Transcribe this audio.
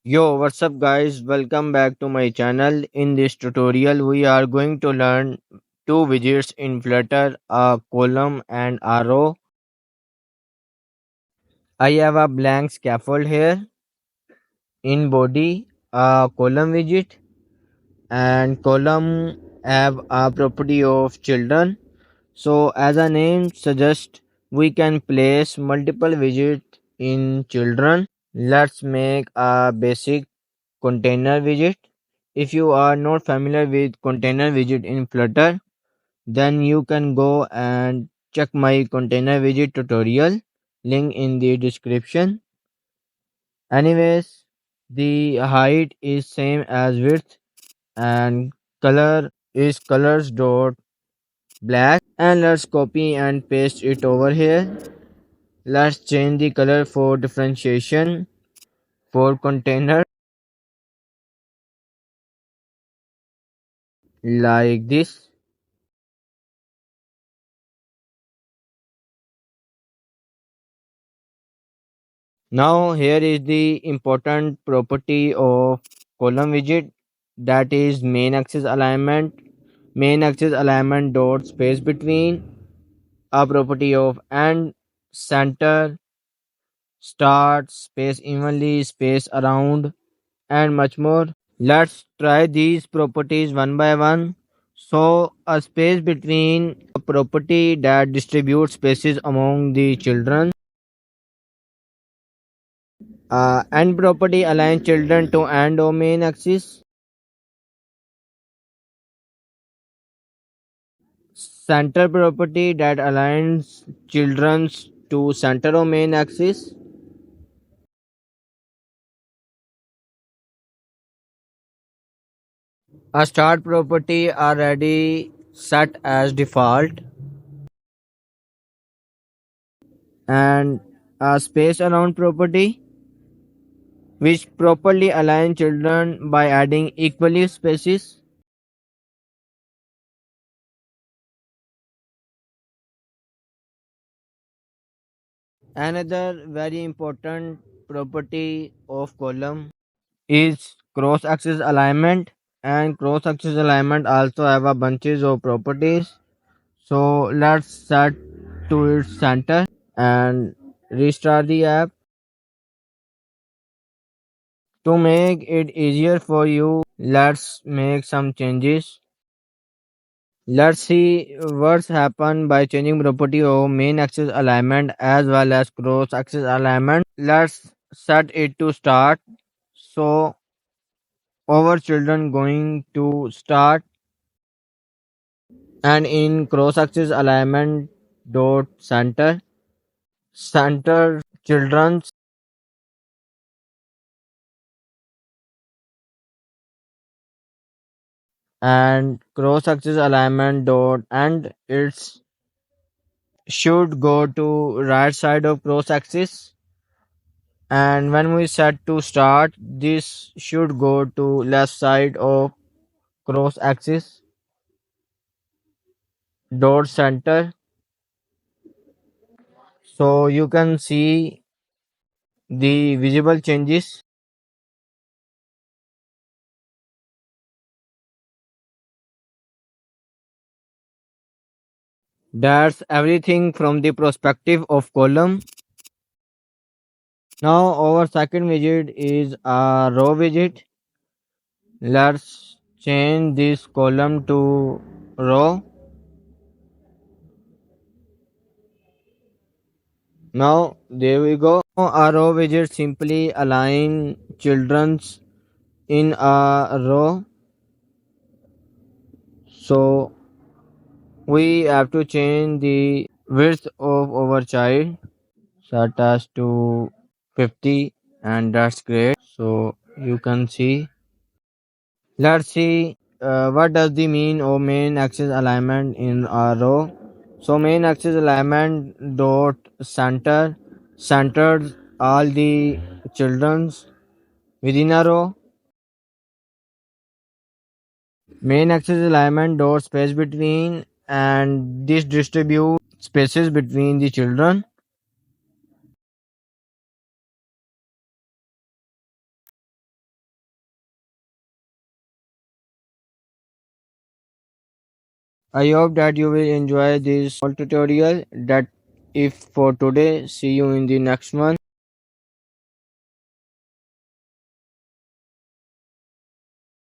Yo, what's up guys? Welcome back to my channel. In this tutorial, we are going to learn two widgets in Flutter, a column and a row. I have a blank scaffold here. In body, a column widget and column have a property of children. So as a name suggests, we can place multiple widgets in children. Let's make a basic container widget. If you are not familiar with container widget in Flutter, then you can go and check my container widget tutorial, link in the description. Anyways, the height is same as width and color is colors dot black, and let's copy and paste it over here. Let's change the color for differentiation for container like this. Now here is the important property of column widget, that is main axis alignment. Main axis alignment dot space between, a property of and center, start, space evenly, space around, and much more. Let's try these properties one by one. So a space between, a property that distributes spaces among the children. And property align children to and domain axis. Center property that aligns children to center domain axis. A start property already set as default, and a space around property which properly align children by adding equally spaces. Another very important property of column is cross axis alignment, and cross axis alignment also have a bunches of properties. So let's set to its center and restart the app. To make it easier for you, let's make some changes. Let's see what's happened by changing property of main axis alignment as well as cross axis alignment. Let's set it to start. So our children going to start, and in cross axis alignment dot center children's, and cross axis alignment dot and its should go to right side of cross axis, and when we set to start, this should go to left side of cross axis dot center. So you can see the visible changes. That's everything from the perspective of column. Now our second widget is a row widget. Let's change this column to row. Now there we go. A row widget simply align children's in a row. So we have to change the width of our child, set as to 50, and that's great. So you can see. Let's see what does the mean of main axis alignment in a row. So main axis alignment dot centers all the children's within a row. Main axis alignment dot space between, and this distribute spaces between the children. I hope that you will enjoy this small tutorial. That if for today, see you in the next one.